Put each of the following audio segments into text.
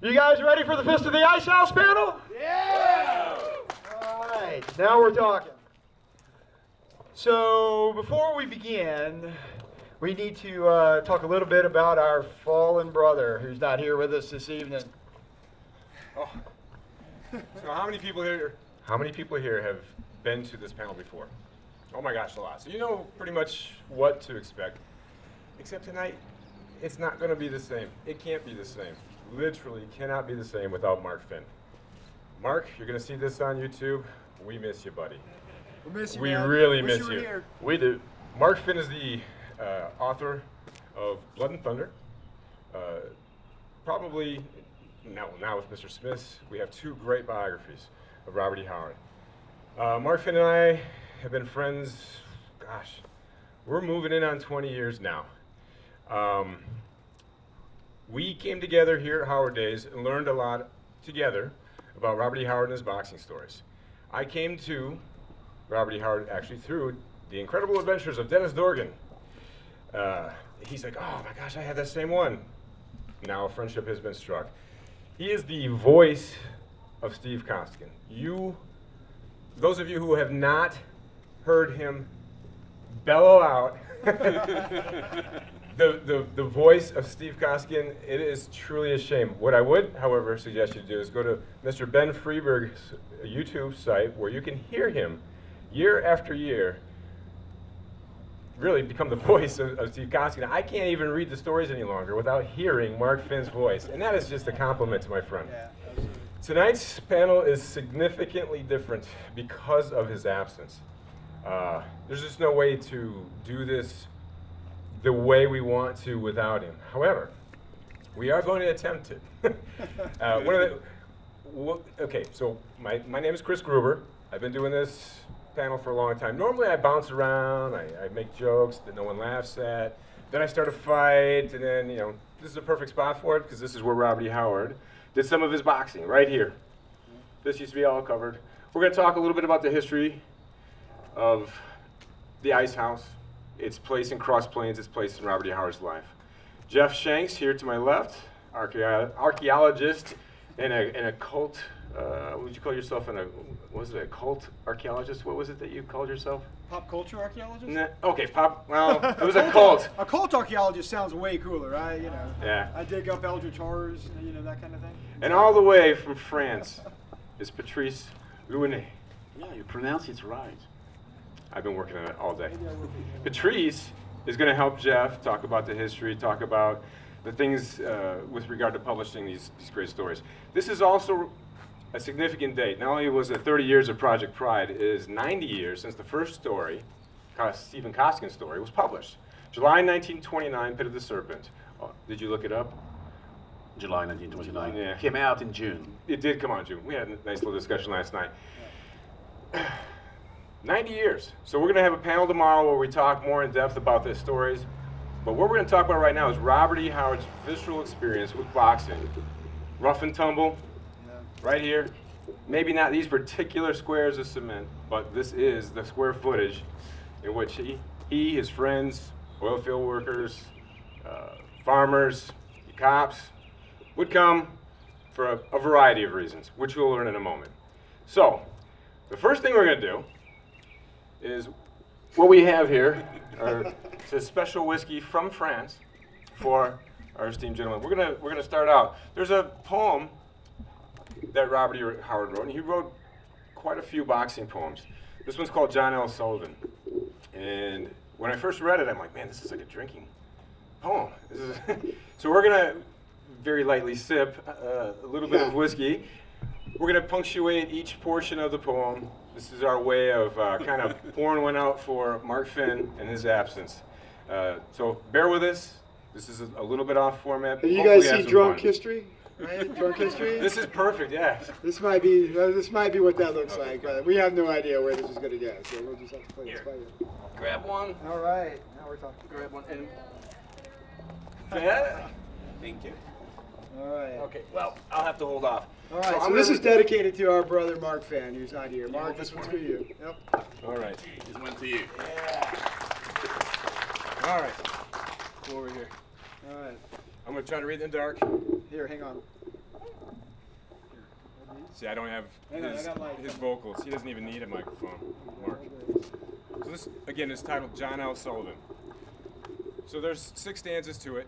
You guys ready for the Fist of the Ice House panel? Yeah! All right, now we're talking. So before we begin, we need to talk a little bit about our fallen brother who's not here with us this evening. Oh. So how many people here have been to this panel before? Oh my gosh, a lot. So you know pretty much what to expect. Except tonight, it's not going to be the same. It can't be the same. Literally cannot be the same without Mark Finn. Mark, you're going to see this on YouTube. We miss you, buddy. We miss you, We man. really Wish miss you were you. here. We do. Mark Finn is the author of Blood and Thunder. Probably, now with Mr. Smith, we have two great biographies of Robert E. Howard. Mark Finn and I have been friends, gosh, we're moving in on 20 years now. We came together here at Howard Days and learned a lot together about Robert E. Howard and his boxing stories. I came to Robert E. Howard actually through The Incredible Adventures of Dennis Dorgan. He's like, oh my gosh, I had that same one. Now a friendship has been struck. He is the voice of Steve Costigan. Those of you who have not heard him bellow out the voice of Steve Costigan, it is truly a shame. What I would, however, suggest you do is go to Mr. Ben Freeberg's YouTube site where you can hear him year after year really become the voice of Steve Costigan. I can't even read the stories any longer without hearing Mark Finn's voice, and that is just a compliment to my friend. Yeah, absolutely. Tonight's panel is significantly different because of his absence. There's just no way to do this the way we want to without him. However, we are going to attempt it. Okay, so my name is Chris Gruber. I've been doing this panel for a long time. Normally I bounce around, I make jokes that no one laughs at, then I start a fight, and then, you know, this is a perfect spot for it because this is where Robert E. Howard did some of his boxing, right here. This used to be all covered. We're going to talk a little bit about the history of the Ice House, its place in Cross Plains, its place in Robert E. Howard's life. Jeff Shanks here to my left, archaeologist and a cult, what would you call yourself, was it a cult archaeologist? What was it that you called yourself? Pop culture archaeologist? Nah, okay, well, it was a cult. A cult archaeologist sounds way cooler, right? You know. Yeah. I dig up eldritch horrors, you know, that kind of thing. And all the way from France is Patrice Louinet. Yeah, you pronounce it right. I've been working on it all day. Patrice is going to help Jeff talk about the history, talk about the things with regard to publishing these great stories. This is also a significant date. Not only was it 30 years of Project Pride, it is 90 years since the first story, Stephen Costigan's story, was published. July 1929, Pit of the Serpent. Oh, did you look it up? July 1929. Yeah. Came out in June. It did come out in June. We had a nice little discussion last night. 90 years. So we're going to have a panel tomorrow where we talk more in depth about the stories. But what we're going to talk about right now is Robert E. Howard's visceral experience with boxing. Rough and tumble, right here. Maybe not these particular squares of cement, but this is the square footage in which he his friends, oil field workers, farmers, cops, would come for a variety of reasons, which we'll learn in a moment. So, the first thing we're going to do is what we have here it's a special whiskey from France for our esteemed gentleman. We're gonna start out. There's a poem that Robert E. Howard wrote, and he wrote quite a few boxing poems. This one's called John L. Sullivan. And when I first read it, I'm like, man, this is like a drinking poem. So we're gonna very lightly sip a little bit of whiskey. We're gonna punctuate each portion of the poem. This is our way of kind of pouring one out for Mark Finn in his absence. So bear with us. This is a little bit off format. Did you Hopefully guys have see some Drunk fun. History? Right? Drunk History? This is perfect, yeah. This might be what that looks like. We have no idea where this is going to go, so we'll just have to play this by ear. Grab one. All right, now we're talking. Grab one. And yeah. Thank you. All right. Okay, well, I'll have to hold off. All right, so I'm this gonna- is dedicated to our brother Mark Finn, who's not here. Mark, this one's for you. Yep. All right. This one to you. All right. Go over here. All right. I'm going to try to read in the dark. Here, hang on. See, I don't have Hang on, I got his vocals. He doesn't even need a microphone, Mark. So this, again, is titled John L. Sullivan. So there's 6 stanzas to it,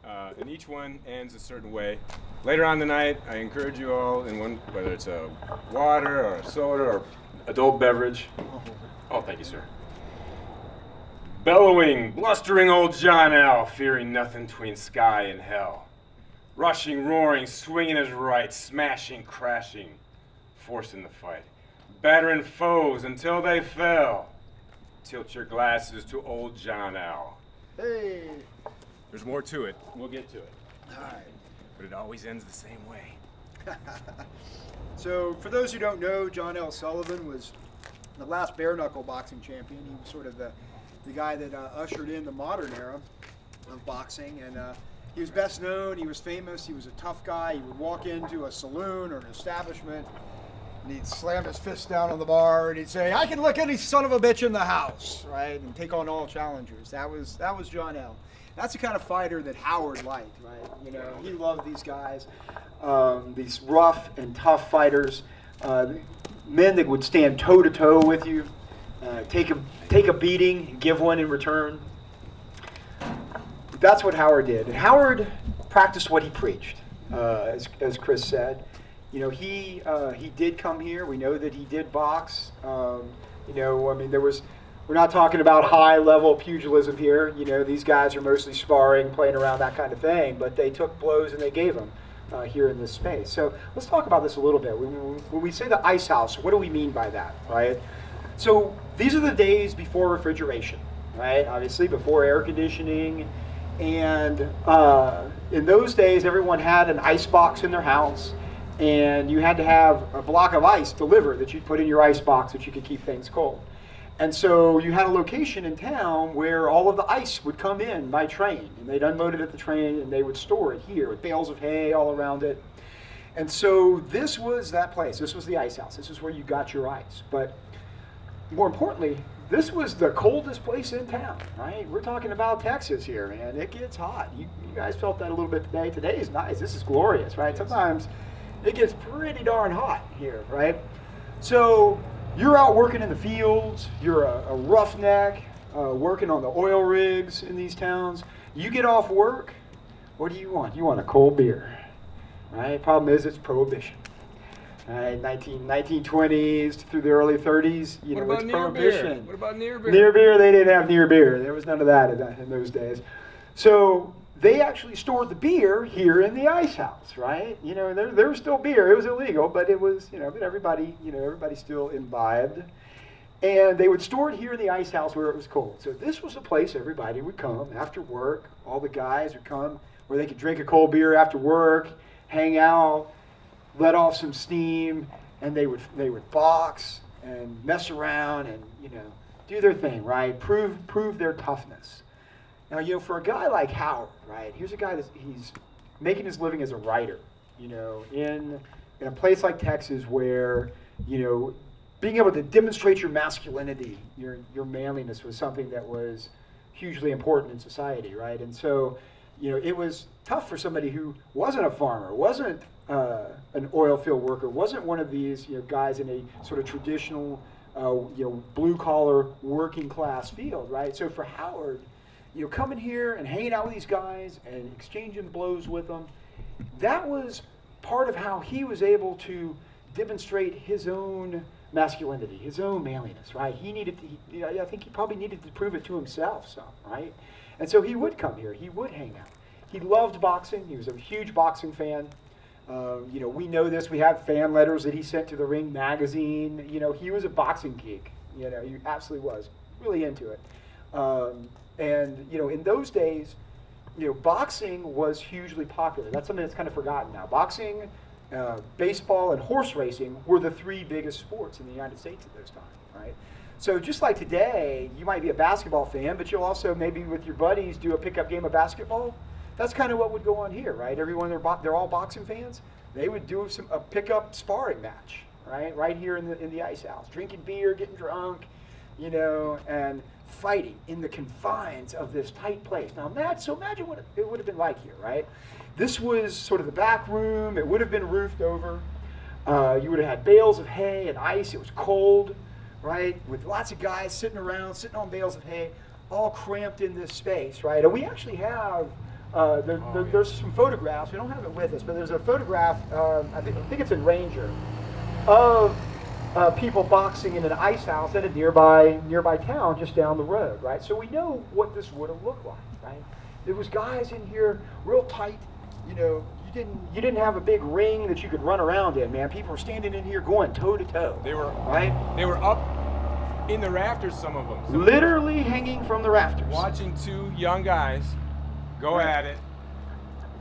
and each one ends a certain way. Later on tonight, I encourage you all, in one, whether it's a water or a soda or adult beverage. Oh, thank you, sir. Bellowing, blustering old John L., fearing nothing between sky and hell. Rushing, roaring, swinging his right, smashing, crashing, forcing the fight. Battering foes until they fell. Tilt your glasses to old John L. Hey. There's more to it. We'll get to it. All right. But it always ends the same way. So, for those who don't know, John L. Sullivan was the last bare knuckle boxing champion. He was sort of the guy that ushered in the modern era of boxing, and he was best known. He was famous. He was a tough guy. He would walk into a saloon or an establishment, and he'd slam his fist down on the bar, and he'd say, "I can lick any son of a bitch in the house," right, and take on all challengers. That was John L. That's the kind of fighter that Howard liked, right? You know, he loved these guys, these rough and tough fighters, men that would stand toe to toe with you, take a beating, give one in return. That's what Howard did, and Howard practiced what he preached, as Chris said. You know, he did come here. We know that he did box. You know, I mean, we're not talking about high-level pugilism here. You know, these guys are mostly sparring, playing around, that kind of thing. But they took blows and they gave them here in this space. So let's talk about this a little bit. When we say the ice house, what do we mean by that, right? So these are the days before refrigeration, right? Obviously, before air conditioning. And in those days, everyone had an ice box in their house. And you had to have a block of ice delivered that you'd put in your ice box that you could keep things cold. And so you had a location in town where all of the ice would come in by train, and they'd unload it at the train, and they would store it here with bales of hay all around it. And so this was that place. This was the ice house. This is where you got your ice. But more importantly, this was the coldest place in town, right? We're talking about Texas here, man. It gets hot. You guys felt that a little bit today. Today is nice. This is glorious, right? Sometimes it gets pretty darn hot here, right? So you're out working in the fields, you're a roughneck, working on the oil rigs in these towns. You get off work, what do you want? You want a cold beer, right? Problem is, it's prohibition. Right, 1920s through the early 30s, you know, it's prohibition. What about near beer? Near beer, they didn't have near beer. There was none of that in those days. So they actually stored the beer here in the ice house, right? You know, there was still beer. It was illegal, but it was, you know, but everybody still imbibed. And they would store it here in the ice house where it was cold. So this was a place everybody would come after work. All the guys would come where they could drink a cold beer after work, hang out, let off some steam, and they would box and mess around and, you know, do their thing, right? Prove their toughness. Now, you know, for a guy like Howard, right, here's a guy he's making his living as a writer, you know, in a place like Texas where, you know, being able to demonstrate your masculinity, your manliness was something that was hugely important in society, right? And so, you know, it was tough for somebody who wasn't a farmer, wasn't an oil field worker, wasn't one of these, you know, guys in a sort of traditional, you know, blue-collar working class field, right? So for Howard, you know, coming here and hanging out with these guys and exchanging blows with them, that was part of how he was able to demonstrate his own masculinity, his own manliness, right? He needed to, I think he probably needed to prove it to himself some, right? And so he would come here, he would hang out. He loved boxing, he was a huge boxing fan. You know, we know this, we have fan letters that he sent to the Ring magazine. You know, he was a boxing geek, you know, he absolutely was, really into it. And, you know, in those days, you know, boxing was hugely popular. That's something that's kind of forgotten now. Boxing, baseball, and horse racing were the 3 biggest sports in the United States at those times, right? So just like today, you might be a basketball fan, but you'll also maybe with your buddies do a pickup game of basketball. That's kind of what would go on here, right? Everyone, they're all boxing fans. They would do a pickup sparring match, right? Right here in the ice house, drinking beer, getting drunk, you know, and fighting in the confines of this tight place. Now, imagine what it would have been like here, right? This was sort of the back room. It would have been roofed over. You would have had bales of hay and ice. It was cold, right? With lots of guys sitting around, sitting on bales of hay, all cramped in this space, right? And we actually have, there's some photographs. We don't have it with us, but there's a photograph, I think it's in Ranger, of people boxing in an ice house at a nearby town just down the road, right? So we know what this would have looked like, right? There was guys in here real tight, you know. You didn't have a big ring that you could run around in, man. People were standing in here going toe to toe. They were right. They were up in the rafters. Some of them. Literally hanging from the rafters. Watching two young guys go at it.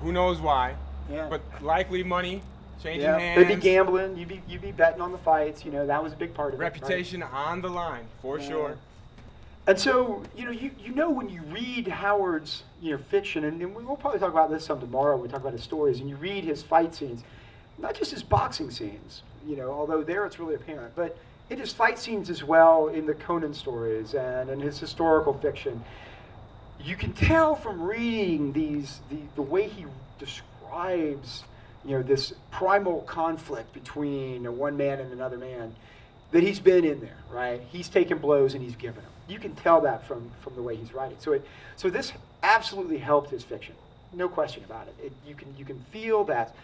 Who knows why? Yeah. But likely money changing Yeah. hands. They'd be gambling. You'd be betting on the fights. You know, that was a big part of Reputation it. Right? on the line for sure. And so, you know when you read Howard's fiction, and we'll probably talk about this some tomorrow when we talk about his stories, and you read his fight scenes, not just his boxing scenes, although there it's really apparent, but in his fight scenes as well, in the Conan stories and in his historical fiction, you can tell from reading the way he describes this primal conflict between one man and another man, that he's been in there, right? He's taken blows and he's given them. You can tell that from the way he's writing. So this absolutely helped his fiction, no question about it. You can feel that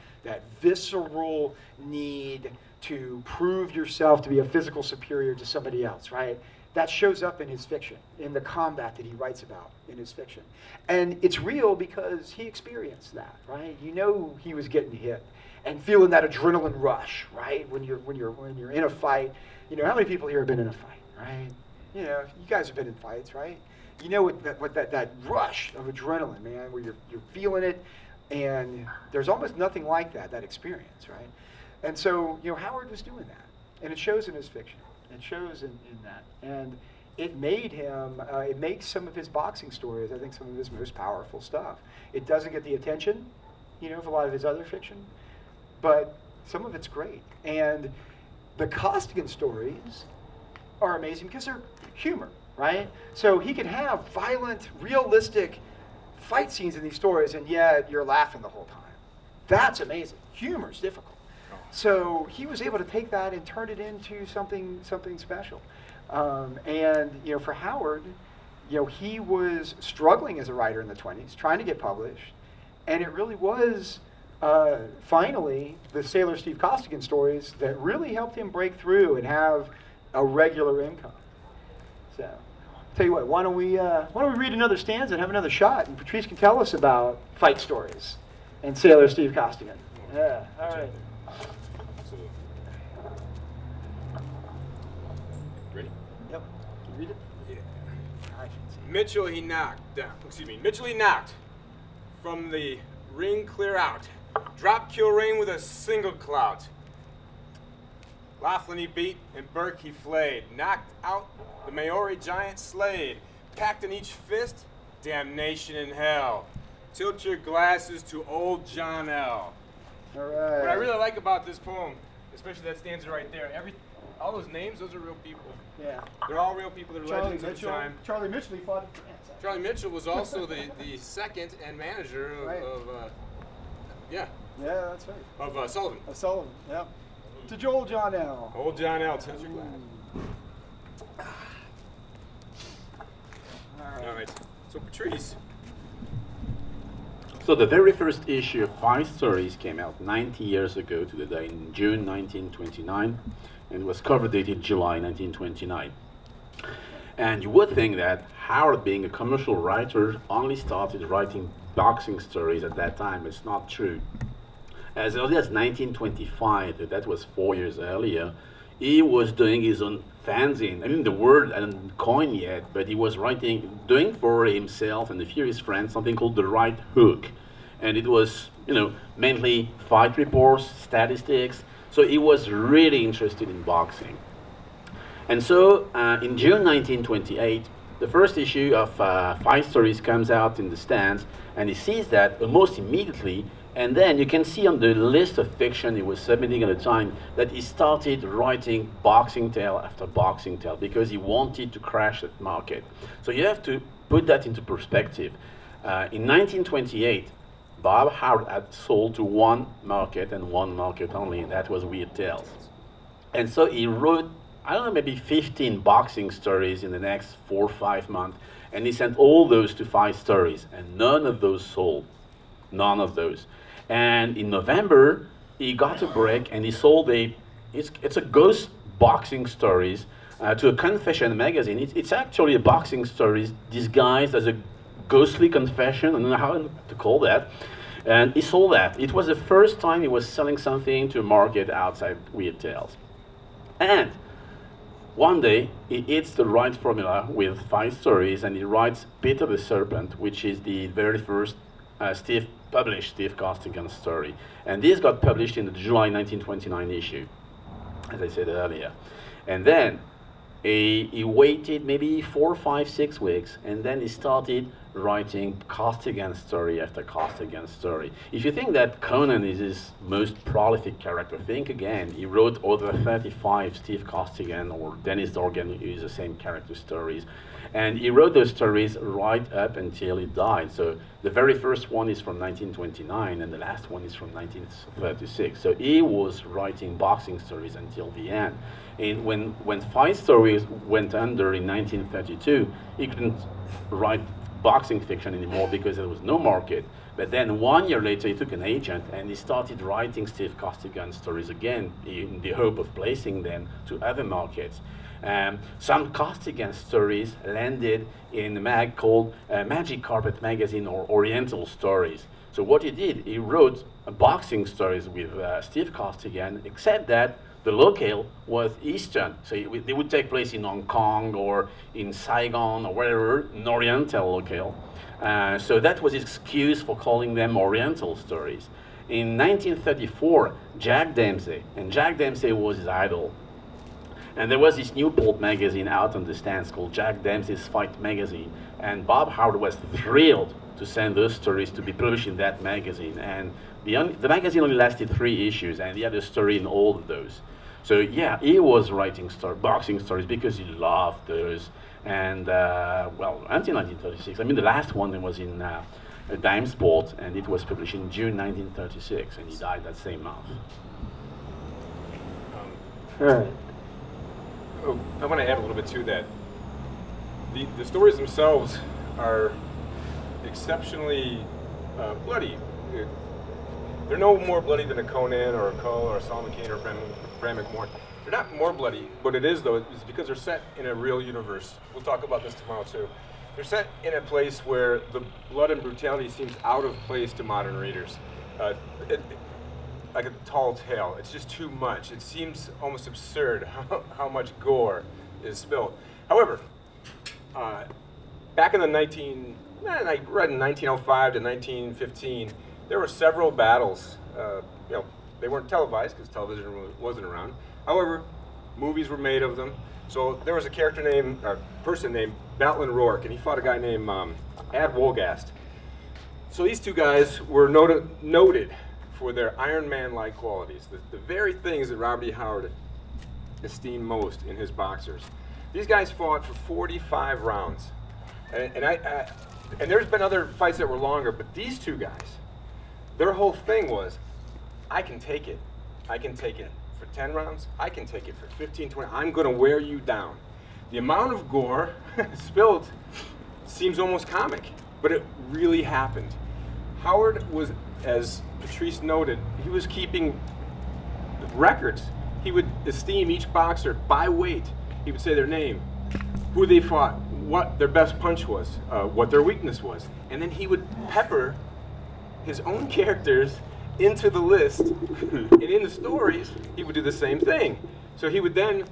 visceral need to prove yourself to be a physical superior to somebody else, right? That shows up in his fiction, in the combat that he writes about in his fiction, and it's real because he experienced that, right? He was getting hit and feeling that adrenaline rush, right? When you're in a fight, how many people here have been in a fight, right? You guys have been in fights, right? You know what that rush of adrenaline, man, where you're feeling it, and there's almost nothing like that experience, right? And so, Howard was doing that, and it shows in his fiction. It shows in that, and it made him. It makes some of his boxing stories, I think, some of his most powerful stuff. It doesn't get the attention, of a lot of his other fiction, but some of it's great. And the Costigan stories are amazing because they're humor, right? So he can have violent, realistic fight scenes in these stories, and yet you're laughing the whole time. That's amazing. Humor's difficult. So he was able to take that and turn it into something special. And for Howard, he was struggling as a writer in the 20s, trying to get published, and it really was finally the Sailor Steve Costigan stories that really helped him break through and have a regular income. So, tell you what, why don't we read another stanza and have another shot, and Patrice can tell us about fight stories and Sailor Steve Costigan. Yeah, all right. Absolutely. Ready? Yep. Can you read it? Yeah. I can see. Mitchell he knocked from the ring clear out. Drop Kilrain with a single clout. Laughlin he beat, and Burke he flayed. Knocked out the Maori giant Slade. Packed in each fist, damnation in hell. Tilt your glasses to old John L. All right. What I really like about this poem, especially that stanza right there, all those names, those are real people. Yeah. They're all real people. They're legends of the time. Charlie Mitchell, he fought in France. Charlie Mitchell was also the second and manager of Yeah, that's right. of Sullivan. Sullivan, yeah. To Joel John L. Old John L. Tilt your glass. All right. So Patrice. So the very first issue of Fight Stories came out 90 years ago to the day in June 1929, and was cover dated July 1929. And you would think that Howard, being a commercial writer, only started writing boxing stories at that time. It's not true. As early as 1925, that was 4 years earlier, he was doing his own fanzine. I mean, the word hadn't coined yet, but he was doing for himself and a few of his friends something called The Right Hook. And it was, mainly fight reports, statistics. So he was really interested in boxing. And so in June 1928, the first issue of Fight Stories comes out in the stands, and he sees that almost immediately. And then you can see on the list of fiction he was submitting at the time that he started writing boxing tale after boxing tale because he wanted to crash that market. So you have to put that into perspective. In 1928, Bob Howard had sold to one market and one market only, and that was Weird Tales. And so he wrote, I don't know, maybe 15 boxing stories in the next 4 or 5 months, and he sent all those to 5 stories, and none of those sold. None of those. And in November, he got a break, and he sold it's a ghost boxing stories to a confession magazine. It's actually a boxing stories disguised as a ghostly confession, I don't know how to call that. And he sold that. It was the first time he was selling something to a market outside Weird Tales. And one day, he hits the right formula with 5 stories, and he writes Peter the Serpent, which is the very first published Steve Costigan story. And this got published in the July 1929 issue, as I said earlier. And then he waited maybe 4, 5, 6 weeks, and then he started writing Costigan story after Costigan story. If you think that Conan is his most prolific character, think again. He wrote over 35 Steve Costigan or Dennis Dorgan, who is the same character stories. And he wrote those stories right up until he died. So the very first one is from 1929, and the last one is from 1936. So he was writing boxing stories until the end. And when 5 stories went under in 1932, he couldn't write boxing fiction anymore because there was no market. But then 1 year later, he took an agent and he started writing Steve Costigan stories again in the hope of placing them to other markets. Some Costigan stories landed in a mag called Magic Carpet Magazine or Oriental Stories. So what he did, he wrote boxing stories with Steve Costigan, except that the locale was Eastern. So they would take place in Hong Kong or in Saigon or wherever, an Oriental locale. So that was his excuse for calling them Oriental stories. In 1934, Jack Dempsey, and Jack Dempsey was his idol. And there was this new pulp magazine out on the stands called Jack Dempsey's Fight Magazine. And Bob Howard was thrilled to send those stories to be published in that magazine. And the magazine only lasted 3 issues, and he had a story in all of those. So yeah, he was writing boxing stories because he loved those. And well, until 1936. I mean, the last one was in Dime Sport, and it was published in June 1936, and he died that same month. All right. I want to add a little bit to that. The stories themselves are exceptionally bloody. They're no more bloody than a Conan or a Kull or a Solomon Kane or Bram McMorn. They're not more bloody. What it is, though, is because they're set in a real universe. We'll talk about this tomorrow, too. They're set in a place where the blood and brutality seems out of place to modern readers. Like a tall tale. It's just too much. It seems almost absurd how much gore is spilled. However, back in the I read in 1905 to 1915, there were several battles. You know, they weren't televised because television wasn't around. However, movies were made of them. So there was a person named Batlin Rourke, and he fought a guy named Ad Wolgast. So these two guys were noted for their Iron Man-like qualities, the very things that Robert E. Howard esteemed most in his boxers. These guys fought for 45 rounds. And there's been other fights that were longer, but these two guys, their whole thing was, I can take it. I can take it for 10 rounds. I can take it for 15, 20. I'm going to wear you down. The amount of gore spilled seems almost comic, but it really happened. Howard was, as Patrice noted, he was keeping records. He would esteem each boxer by weight. He would say their name, who they fought, what their best punch was, what their weakness was. And then he would pepper his own characters into the list. And in the stories, he would do the same thing. So he would then,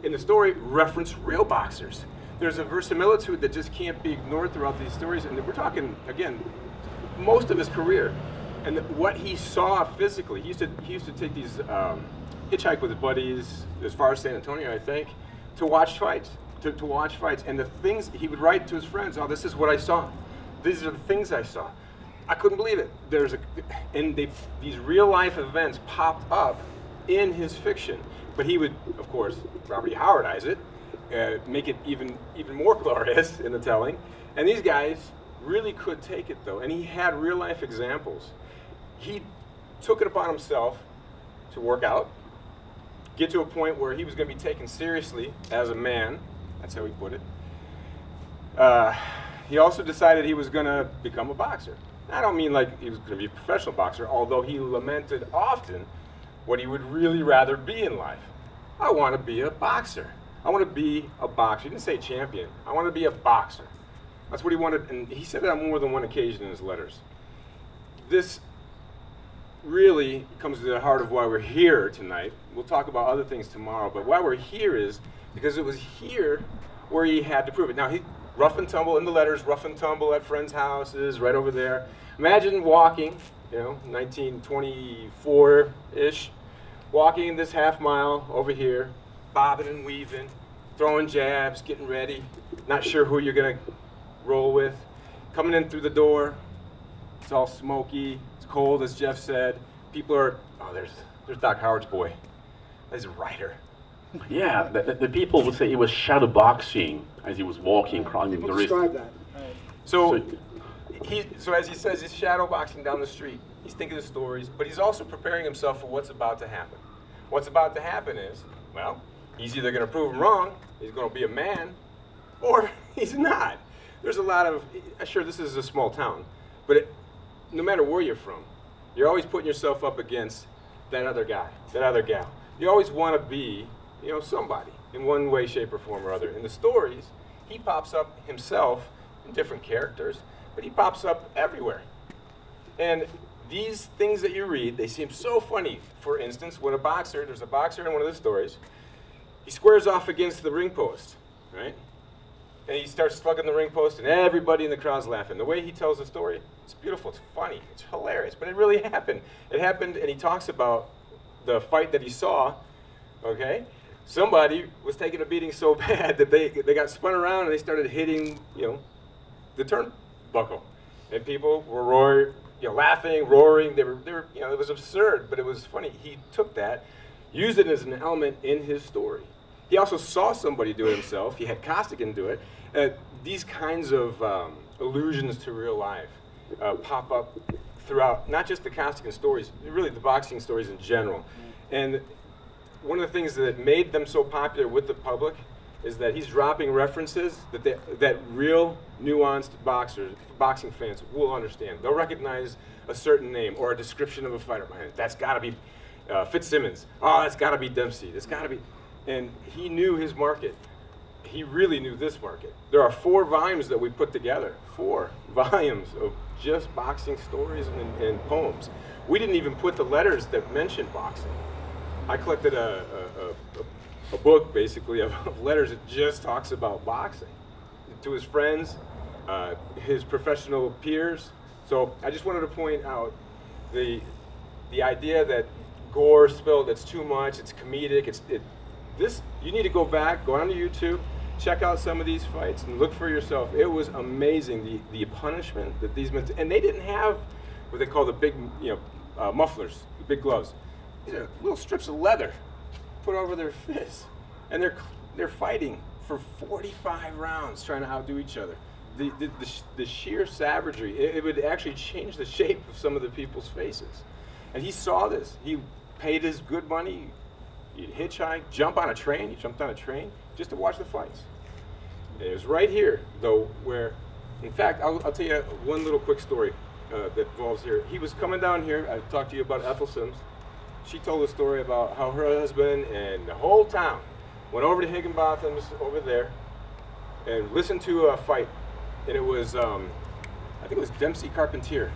in the story, reference real boxers. There's a verisimilitude that just can't be ignored throughout these stories. And we're talking, again, most of his career. And what he saw physically, he used to take these, hitchhike with his buddies as far as San Antonio, I think, to watch fights. To watch fights. And the things he would write to his friends, oh, this is what I saw. These are the things I saw. I couldn't believe it. These real life events popped up in his fiction. But he would, of course, Robert E. Howardize it, make it even more glorious in the telling. And these guys really could take it, though. And he had real life examples. he took it upon himself to work out, get to a point where he was going to be taken seriously as a man. That's how he put it. He also decided he was going to become a boxer. I don't mean like he was going to be a professional boxer, although he lamented often what he would really rather be in life. I want to be a boxer. I want to be a boxer. He didn't say champion. I want to be a boxer. That's what he wanted, and he said it on more than one occasion in his letters. This really comes to the heart of why we're here tonight. We'll talk about other things tomorrow, but why we're here is because it was here where he had to prove it. Now, he rough and tumble in the letters, rough and tumble at friends' houses, right over there. Imagine walking, 1924-ish, walking this half mile over here, bobbing and weaving, throwing jabs, getting ready, not sure who you're going to roll with. Coming in through the door, it's all smoky, it's cold, as Jeff said. People are, oh, there's Doc Howard's boy. He's a writer. Yeah, the people would say he was shadow boxing as he was walking, climbing the wrist. Describe that. So as he says, he's shadow boxing down the street. He's thinking of stories, but he's also preparing himself for what's about to happen. What's about to happen is, well, he's either going to prove him wrong, he's going to be a man, or he's not. There's a lot of, sure, this is a small town, but no matter where you're from, you're always putting yourself up against that other guy, that other gal. You always want to be, somebody in one way, shape, or form or other. In the stories, he pops up himself in different characters, but he pops up everywhere. And these things that you read, they seem so funny. For instance, when there's a boxer in one of the stories, he squares off against the ring post, right? And he starts slugging the ring post, and everybody in the crowd's laughing. The way he tells the story, it's beautiful, it's funny, it's hilarious, but it really happened. It happened, and he talks about the fight that he saw, okay? Somebody was taking a beating so bad that they got spun around and they started hitting, the turnbuckle. And people were laughing, roaring. They were, it was absurd, but it was funny. He took that, used it as an element in his story. He also saw somebody do it himself. He had Costigan do it. These kinds of allusions to real life pop up throughout, not just the Costigan stories, really the boxing stories in general. And one of the things that made them so popular with the public is that he's dropping references that real nuanced boxing fans will understand. They'll recognize a certain name or a description of a fighter. Man, that's got to be Fitzsimmons. Oh, that's got to be Dempsey. That's got to be. And he knew his market. He really knew this market. There are 4 volumes that we put together. 4 volumes of just boxing stories and poems. We didn't even put the letters that mentioned boxing. I collected a book, basically, of letters that just talks about boxing to his friends, his professional peers. So I just wanted to point out the idea that gore spilled, it's too much, it's comedic, you need to go back, go onto YouTube, check out some of these fights and look for yourself. It was amazing, the punishment that these men, and they didn't have what they call the big, mufflers, the big gloves. These are little strips of leather put over their fists, and they're fighting for 45 rounds trying to outdo each other. The sheer savagery, it would actually change the shape of some of the people's faces. And he saw this. He paid his good money. He'd hitchhike, jump on a train. He jumped on a train just to watch the fights. And it was right here, though, where, in fact, I'll tell you one little quick story that involves here. He was coming down here. I talked to you about Ethel Sims. She told a story about how her husband and the whole town went over to Higginbotham's over there and listened to a fight. And it was, I think it was Dempsey Carpentier.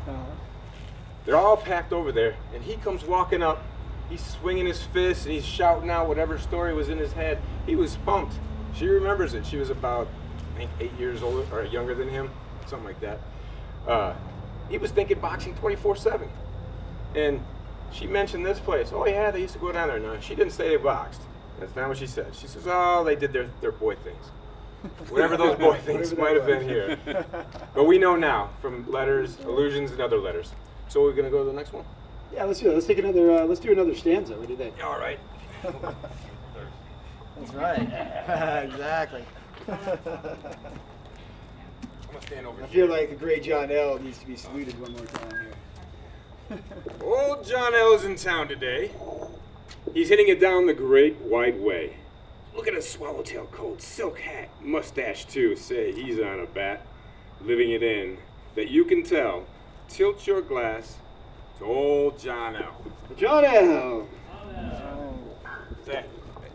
They're all packed over there, and he comes walking up. He's swinging his fists, and he's shouting out whatever story was in his head. He was pumped. She remembers it. She was about, I think, 8 years older or younger than him, something like that. He was thinking boxing 24/7. And she mentioned this place. Oh yeah, they used to go down there. No, she didn't say they boxed. That's not what she said. She says, oh, they did their boy things. Whatever those boy things might have been here. But we know now from letters, allusions, and other letters. So we're gonna go to the next one? Yeah, let's do it. Let's take another. Let's do another stanza. What do you think? All right. That's right. Exactly. I'm gonna stand over I here. feel like the great John L. needs to be saluted one more time here. Old John L. is in town today. He's hitting it down the Great White Way. Look at his swallowtail coat, silk hat, mustache too. Say, he's on a bat, living it in. That you can tell. Tilt your glass to old John L. John L.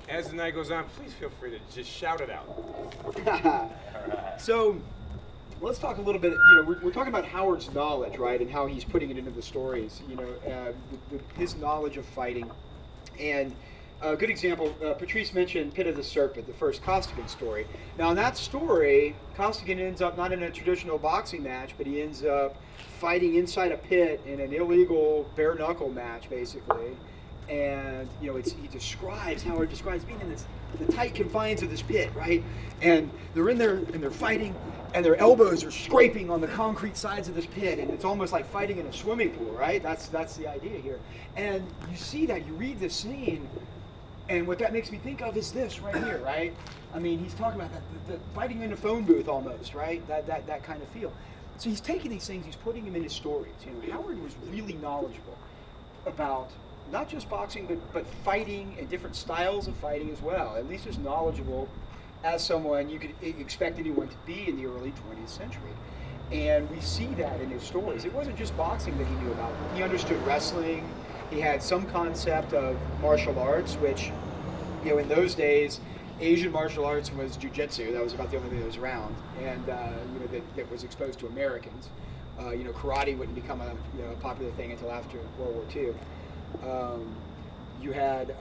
As the night goes on, please feel free to just shout it out. So, let's talk a little bit. We're talking about Howard's knowledge, right, and how he's putting it into the stories. His knowledge of fighting, and a good example. Patrice mentioned Pit of the Serpent, the first Costigan story. Now, in that story, Costigan ends up not in a traditional boxing match, but he ends up fighting inside a pit in an illegal bare knuckle match, basically. And Howard describes being in the tight confines of this pit, right? And they're in there and they're fighting, and their elbows are scraping on the concrete sides of this pit, and it's almost like fighting in a swimming pool, right? That's the idea here. And you see that, you read this scene, and what that makes me think of is this right here, right? I mean, he's talking about the fighting in a phone booth almost, right? That kind of feel. So he's taking these things, he's putting them in his stories. Howard was really knowledgeable about not just boxing, but fighting and different styles of fighting as well. At least as knowledgeable as someone you could expect anyone to be in the early 20th century. And we see that in his stories. It wasn't just boxing that he knew about. He understood wrestling. He had some concept of martial arts, which, in those days, Asian martial arts was jiu-jitsu. That was about the only thing that was around, and that was exposed to Americans. Karate wouldn't become a popular thing until after World War II. You had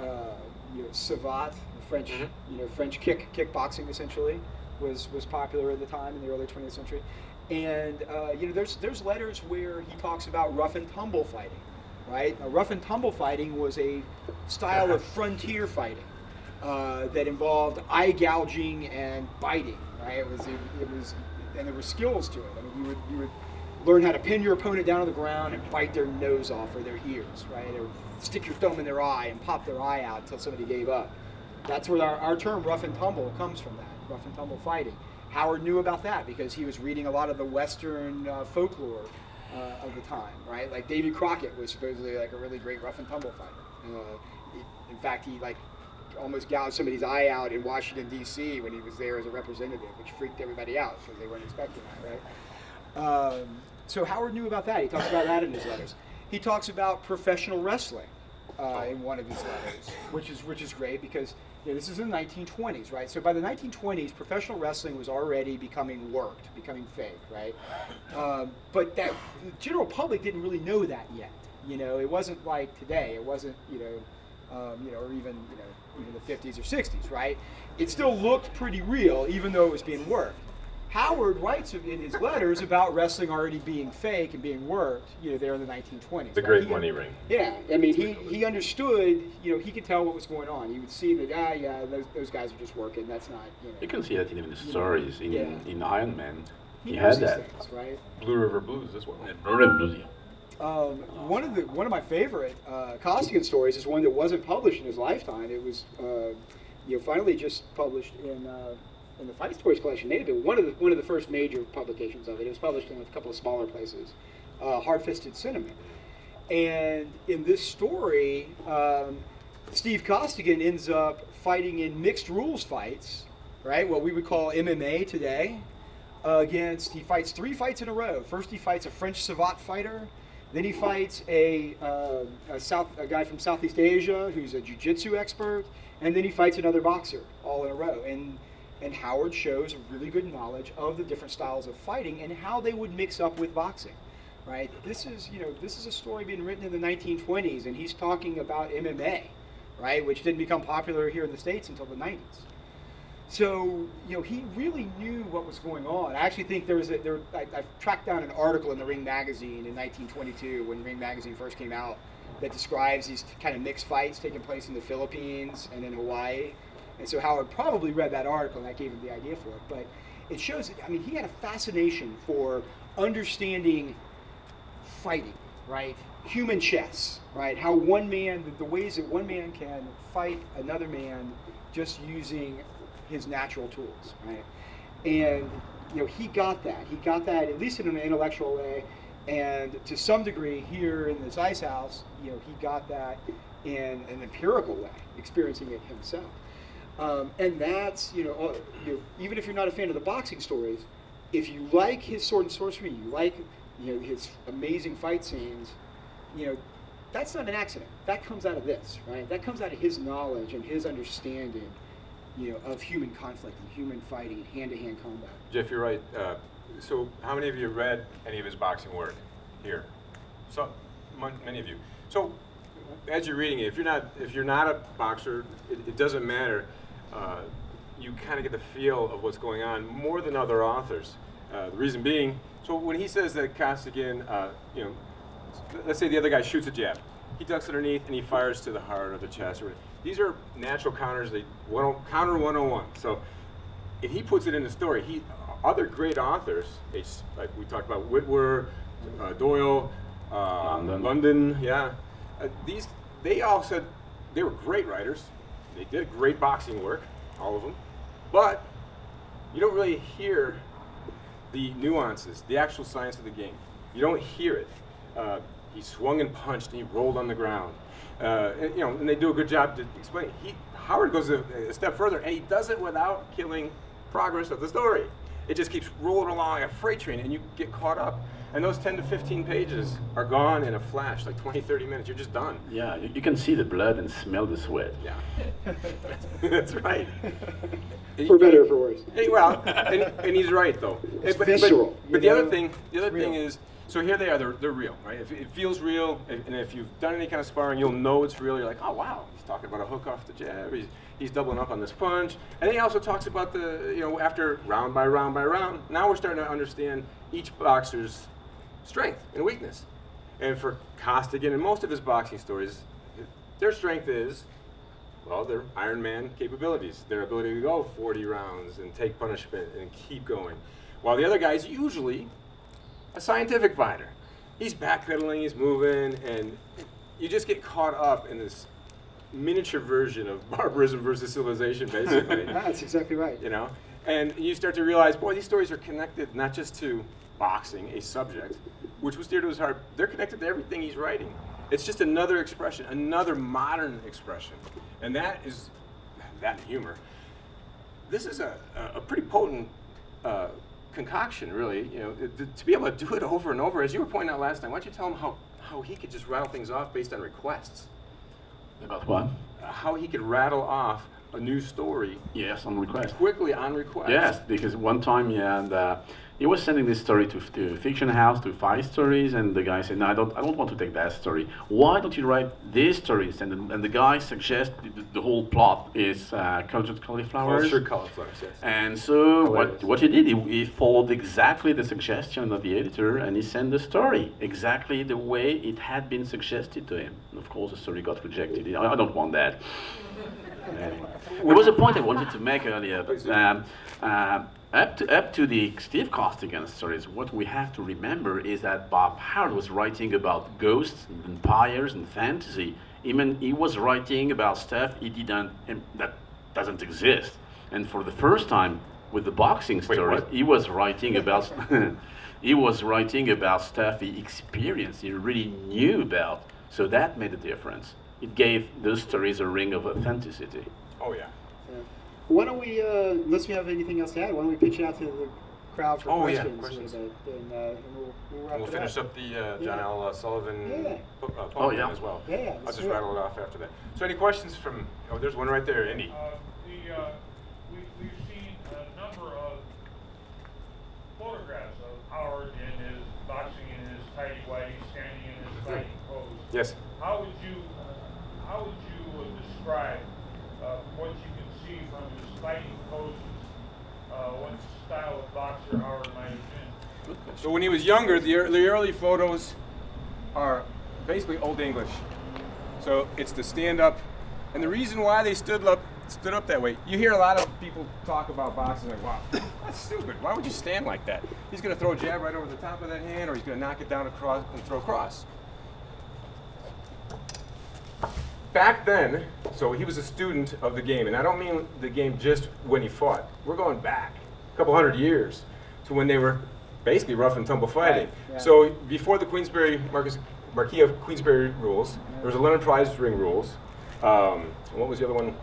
savate, French, French kickboxing essentially was popular at the time in the early 20th century. And there's letters where he talks about rough and tumble fighting, right? Now, rough and tumble fighting was a style of frontier fighting that involved eye gouging and biting, right? It was, and there were skills to it. I mean, you would learn how to pin your opponent down on the ground and bite their nose off or their ears, right? Or stick your thumb in their eye and pop their eye out until somebody gave up. That's where our term rough and tumble comes from, that rough and tumble fighting. Howard knew about that because he was reading a lot of the Western folklore of the time, right? Like Davy Crockett was supposedly like a really great rough and tumble fighter. In fact, he almost gouged somebody's eye out in Washington, D.C. when he was there as a representative, which freaked everybody out because they weren't expecting that, right? So Howard knew about that. He talks about that in his letters. He talks about professional wrestling in one of his letters, which is great because this is in the 1920s, right? So by the 1920s, professional wrestling was already becoming worked, becoming fake, right? But that the general public didn't really know that yet. It wasn't like today. It wasn't or even the 50s or 60s, right? It still looked pretty real, even though it was being worked. Howard writes in his letters about wrestling already being fake and being worked, there in the 1920s. The Great Money Ring. Yeah, I mean, he understood, he could tell what was going on. He would see that, those guys are just working. That's not, You can see that in the stories in Iron Man. He had knows these that. things, right? Blue River Blues as well. And Blue River Blues, one of my favorite Costigan stories is one that wasn't published in his lifetime. It was finally just published in the Fight Stories collection. May have been one of the first major publications of it. It was published in a couple of smaller places. Hard-Fisted Cinnamon. And in this story, Steve Costigan ends up fighting in mixed rules fights, right? What we would call MMA today. He fights 3 fights in a row. First, he fights a French savate fighter. Then he fights a guy from Southeast Asia who's a jiu-jitsu expert. And then he fights another boxer, all in a row. And Howard shows a really good knowledge of the different styles of fighting and how they would mix up with boxing, right? This is a story being written in the 1920s, and he's talking about MMA, right, which didn't become popular here in the States until the 90s. So, he really knew what was going on. I actually think I tracked down an article in the Ring magazine in 1922 when Ring magazine first came out that describes these kind of mixed fights taking place in the Philippines and in Hawaii. And so Howard probably read that article, and that gave him the idea for it. But it shows, he had a fascination for understanding fighting, right? Human chess, right? How one man, the ways that one man can fight another man just using his natural tools, right? And, he got that. He got that, at least in an intellectual way. And to some degree, here in this ice house, you know, he got that in an empirical way, experiencing it himself. And that's, you know, even if you're not a fan of the boxing stories, if you like his sword and sorcery, you like, you know, his amazing fight scenes, you know, that's not an accident. That comes out of this, right? That comes out of his knowledge and his understanding, you know, of human conflict and human fighting and hand-to-hand combat. Jeff, you're right. So how many of you read any of his boxing work here? So many of you. So as you're reading it, if you're not a boxer, it doesn't matter. You kind of get the feel of what's going on more than other authors. The reason being, so when he says that Costigan, you know, let's say the other guy shoots a jab, he ducks underneath and he fires to the heart or the chest. These are natural counters. Counter 101. So if he puts it in the story, other great authors, like we talked about Whitwer, Doyle, London, yeah. They all said they were great writers. They did great boxing work, all of them. But you don't really hear the nuances, the actual science of the game. You don't hear it. He swung and punched, and he rolled on the ground. And, you know, and they do a good job to explain. Howard goes a step further, and he does it without killing progress of the story. It just keeps rolling along like a freight train, and you get caught up. And those 10 to 15 pages are gone in a flash, like 20, 30 minutes. You're just done. Yeah, you can see the blood and smell the sweat. Yeah, that's right. For better or for worse. Well, and he's right though. It's visceral. But the other thing is, so here they are. They're real, right? If it feels real, and if you've done any kind of sparring, you'll know it's real. You're like, oh wow, he's talking about a hook off the jab. He's doubling up on this punch, and then he also talks about the, you know, after round by round by round. Now we're starting to understand each boxer's strength and weakness. And for Costigan and most of his boxing stories, their strength is, well, their Iron Man capabilities, their ability to go 40 rounds and take punishment and keep going. While the other guy's usually a scientific fighter. He's backpedaling, he's moving, and you just get caught up in this miniature version of barbarism versus civilization, basically. That's exactly right. You know? And you start to realize, boy, these stories are connected not just to boxing, a subject, which was dear to his heart. They're connected to everything he's writing. It's just another expression, another modern expression. And that is, that humor. This is a pretty potent concoction, really. You know, to be able to do it over and over, as you were pointing out last time. Why don't you tell him how he could just rattle things off based on requests? About what? How he could rattle off a new story. Yes, on request. Quickly on request. Yes, because one time, yeah, and he was sending this story to Fiction House, to 5 stories, and the guy said, no, I don't want to take that story. Why don't you write this story instead? And the guy suggests the whole plot is cultured cauliflowers. Cultured cauliflowers, yes. And so what he did, he followed exactly the suggestion of the editor, and he sent the story exactly the way it had been suggested to him. And of course, the story got rejected. I don't want that. Anyway. There was a point I wanted to make earlier, but up to the Steve Costigan stories, what we have to remember is that Bob Howard was writing about ghosts and vampires and fantasy. He was writing about stuff that doesn't exist. And for the first time with the boxing stories, he was writing about stuff he experienced, he really knew about. So that made a difference. It gave those stories a ring of authenticity. Oh yeah. Why don't we, unless we have anything else to add, why don't we pitch it out to the crowd for questions? And we'll wrap We'll it finish up the John L. Sullivan poem as well. Yeah, I'll just rattle it off after that. So any questions from, oh, there's one right there, Indy. We've seen a number of photographs of Howard in his boxing in his tighty whities, standing in his fighting pose. Yes. How would you describe what you can see from his fighting poses? What style of boxer Howard might have been? So when he was younger, the early photos are basically Old English. So it's the stand up, and the reason why they stood up that way. You hear a lot of people talk about boxing like, wow, that's stupid. Why would you stand like that? He's going to throw a jab right over the top of that hand, or he's going to knock it down across and throw across. Back then, so he was a student of the game, and I don't mean the game just when he fought. We're going back a couple hundred years to when they were basically rough and tumble fighting. Right, yeah. So before the Marquis of Queensberry rules, there was a Leonard Prize ring rules. What was the other one?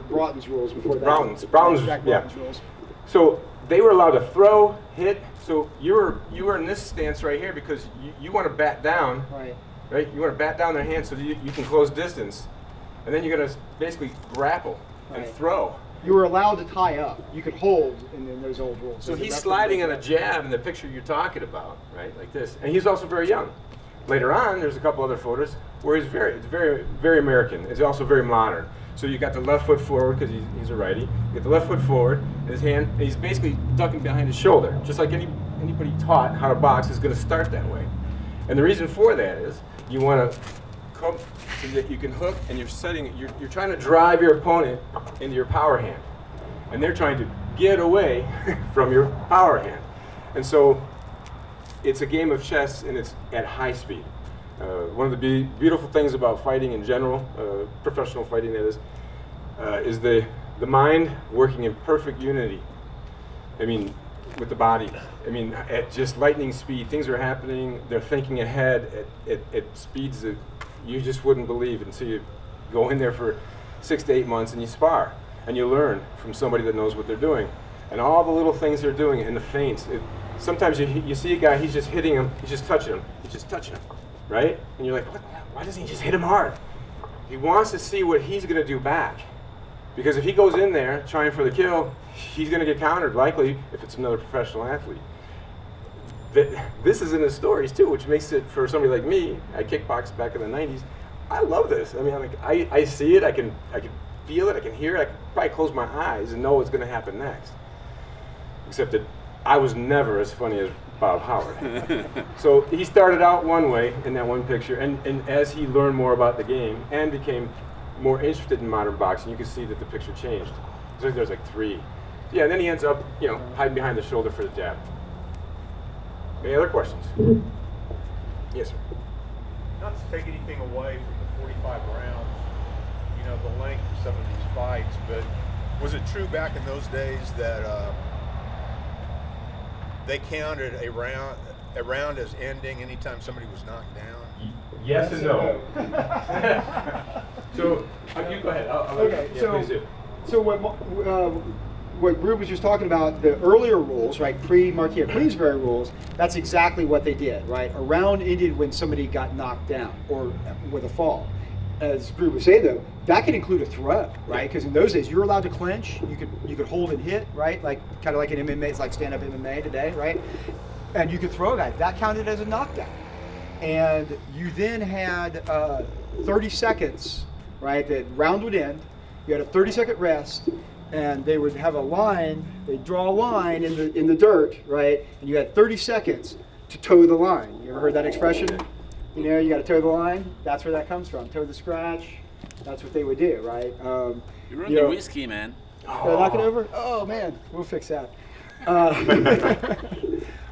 Broughton's rules before that. Broughton's, Jack yeah. Broughton's rules. So they were allowed to throw, hit. So you were in this stance right here because you want to bat down, Right. right? You want to bat down their hands so that you can close distance, and then you're going to basically grapple and Right. throw. You were allowed to tie up. You could hold in those old rules. So he's that's sliding what on a jab in the picture you're talking about, right? Like this. And he's also very young. Later on, there's a couple other photos where it's very American. It's also very modern. So you got the left foot forward because he's a righty. You get the left foot forward, his hand, and he's basically ducking behind his shoulder, just like anybody taught how to box is going to start that way. And the reason for that is you want to come so that you can hook, and you're trying to drive your opponent into your power hand, and they're trying to get away from your power hand. And so it's a game of chess, and it's at high speed. One of the beautiful things about fighting in general, professional fighting that is the mind working in perfect unity. I mean, with the body. I mean, at just lightning speed, things are happening. They're thinking ahead at speeds that you just wouldn't believe until you go in there for 6 to 8 months and you spar and you learn from somebody that knows what they're doing. And all the little things they're doing and the feints. Sometimes you see a guy, he's just hitting him, he's just touching him, right? And you're like, why doesn't he just hit him hard? He wants to see what he's going to do back. Because if he goes in there trying for the kill, he's going to get countered, likely, if it's another professional athlete. This is in the stories, too, which makes it, for somebody like me, I kickboxed back in the 90s, I love this. I mean, I see it, I can feel it, I can hear it, I can probably close my eyes and know what's going to happen next. Except that I was never as funny as Bob Howard. So he started out one way in that one picture, and as he learned more about the game and became more interested in modern boxing, you can see that the picture changed. So there's like 3. Yeah, and then he ends up, hiding behind the shoulder for the jab. Any other questions? Yes, sir. Not to take anything away from the 45 rounds, the length of some of these fights, but was it true back in those days that they counted a round as ending anytime somebody was knocked down? Yes and no. So you go ahead. Okay, please do. So what Rube was just talking about, the earlier rules, right, pre-Marquis of Queensberry rules, that's exactly what they did, right? A round ended when somebody got knocked down or with a fall. As Rube was saying, though, that could include a throw, right? Because in those days, you were allowed to clinch. You could hold and hit, right? Like kind of like in MMA, it's like stand-up MMA today, right? And you could throw a guy. That counted as a knockdown. And you then had 30 seconds, right? The round would end. You had a 30-second rest, and they would have a line. They'd draw a line in the dirt, right? And you had 30 seconds to toe the line. You ever heard that expression? You got to toe the line. That's where that comes from. Toe the scratch. That's what they would do, right? You ruined the whiskey, man. Knock it over? Oh man, we'll fix that.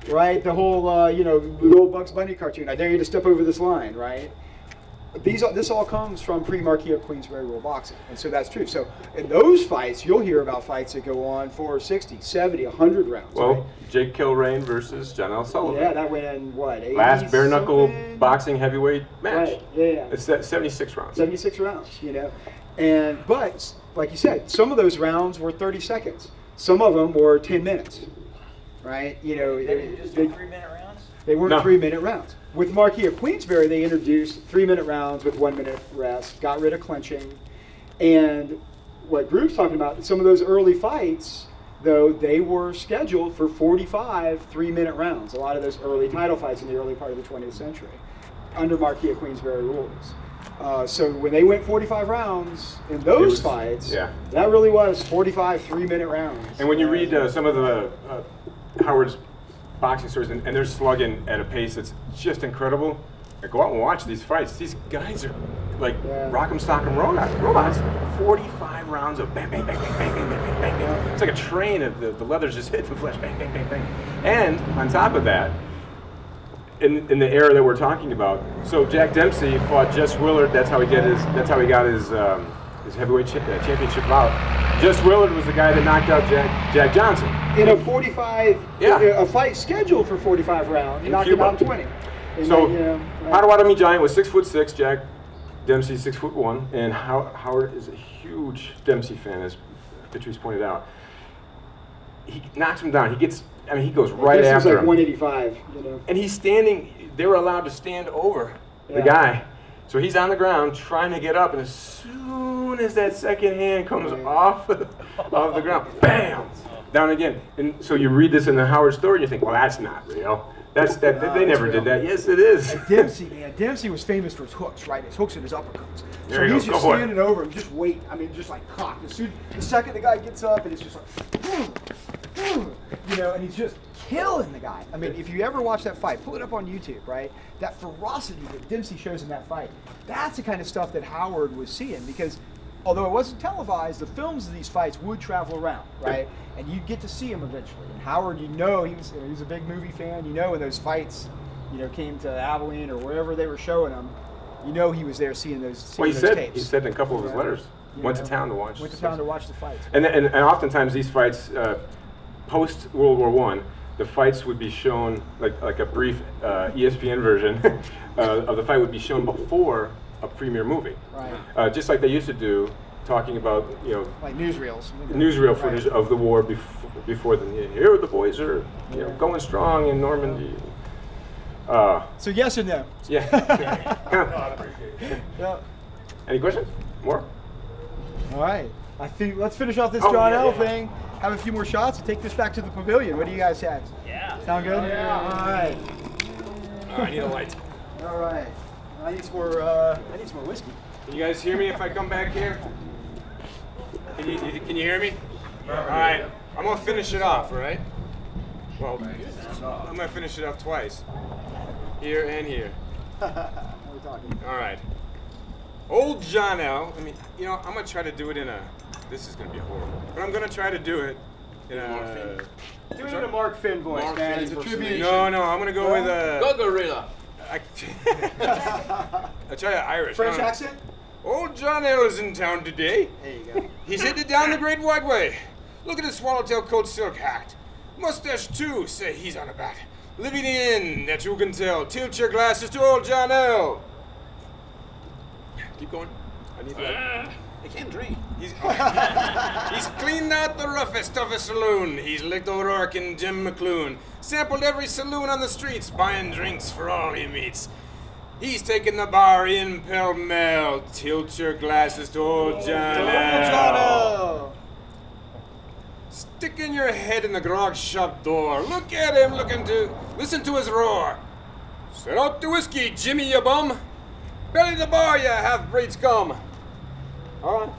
Right, the whole the old Bugs Bunny cartoon. I dare you to step over this line, right? This all comes from pre-Marquis of Queensberry rule boxing, and so that's true. So in those fights, you'll hear about fights that go on for 60, 70, 100 rounds. Well, right? Jake Kilrain versus John L. Sullivan. Yeah, that went in what? 80 last bare knuckle something? boxing heavyweight match. Right. Yeah. It's 76 rounds. 76 rounds, but like you said, some of those rounds were 30 seconds. Some of them were 10 minutes, right? They didn't just do 3-minute rounds? They weren't No. 3-minute rounds. With Marquis of Queensberry, they introduced 3-minute rounds with 1-minute rest, got rid of clinching. And what Grube's talking about, some of those early fights, though, they were scheduled for 45 3-minute rounds. A lot of those early title fights in the early part of the 20th century, under Marquis of Queensberry rules. So when they went 45 rounds in those fights, that really was 45 3-minute rounds. And when you read some of the Howard's boxing stories, and they're slugging at a pace that's just incredible, go out and watch these fights. These guys are like rock'em sock'em robots. 45 rounds of bang, bang, bang, bang, bang, bang, bang, bang, bang. It's like a train of the leather's just hitting the flesh, bang, bang, bang, bang. And on top of that, in the era that we're talking about, so Jack Dempsey fought Jess Willard. That's how he got his his heavyweight championship bout. Jess Willard was the guy that knocked out Jack Johnson. In a 45, Yeah. a fight scheduled for 45 rounds, he In knocked him Cuba. out in 20. And So, then, you know, Potawatomi Giant was 6'6", Jack Dempsey 6'1", and Howard is a huge Dempsey fan, as Patrice pointed out. He knocks him down. He goes right this was after like him. 185, you know. And he's standing, they were allowed to stand over the Yeah. guy. So he's on the ground trying to get up, and as soon as that second hand comes off of the ground, bam, down again. And so you read this in the Howard story, and you think, well, that's not real. They never did that. Yes, it is. And Dempsey, man, Dempsey was famous for his hooks, right? His hooks and his uppercuts. There So you he's go. just Go for it. standing over him, just wait. I mean, just like cocked. The second the guy gets up, and it's just like, you know, and he's just killing the guy. I mean, if you ever watch that fight, pull it up on YouTube, right? That ferocity that Dempsey shows in that fight, that's the kind of stuff that Howard was seeing, because although it wasn't televised, the films of these fights would travel around, right? And you'd get to see him eventually. And Howard, you know, he was a big movie fan. You know, when those fights, you know, came to Abilene or wherever they were showing them, you know, he was there seeing those, Well, tapes. he said in a couple of his Yeah. letters, You went know, to town to watch. Went to town to watch the fights. And oftentimes these fights, post World War I, the fights would be shown, like a brief ESPN version of the fight would be shown before a premiere movie. Right. Just like they used to do, talking about, you know, Like newsreels. newsreel footage of the war before the, here the boys are, you know, going strong in Normandy. So yes or no? Yeah. Yeah. Any questions? More? All right. I think let's finish off this Oh, John yeah, L. yeah. thing. Have a few more shots and take this back to the pavilion. What do you guys have? Yeah. Sound good? Yeah. All right. I need a light. All right. I need some more whiskey. Can you guys hear me if I come back here? Can you hear me? All right. I'm going to finish it off, all right? Well, I'm going to finish it off twice. Here and here. What are we talking? All right. Old John L. I mean, you know, I'm going to try to do it in a... This is going to be horrible. But I'm going to try to do it in a... Do it in a Mark Finn voice, Mark man. Finn It's a impersonation. tribute. No, I'm going to go with a... Go gorilla. I try Irish. French huh? accent? Old John L. is in town today. There you go. He's headed down the Great White Way. Look at his swallowtail coat silk hat. Mustache, too, say he's on a bat. Living in, that you can tell. Tilt your glasses to old John L. Keep going. I need that. I can't drink. He's cleaned out the roughest, toughest saloon. He's licked O'Rourke and Jim McClune. Sampled every saloon on the streets, buying drinks for all he meets. He's taken the bar in Pell Mell. Tilt your glasses to old John L. Stick in your head in the grog shop door. Look at him listen to his roar. Set out the whiskey, Jimmy, you bum. Belly the bar, you half-breed scum. All right.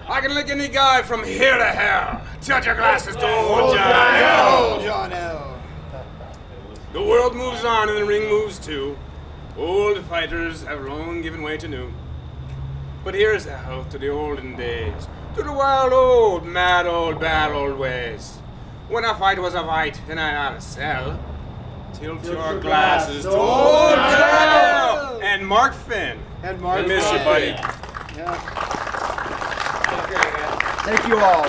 I can lick any guy from here to hell. Tilt your glasses to old John L. John L. The world moves on and the ring moves too. Old fighters have long given way to new. But here's a health to the olden days, to the wild old, mad old, bad old ways. When a fight was a fight and I ought to sell. Tilt your glasses to old John L. And Mark Finn. And Mark I miss you, buddy. Yeah. Thank you all.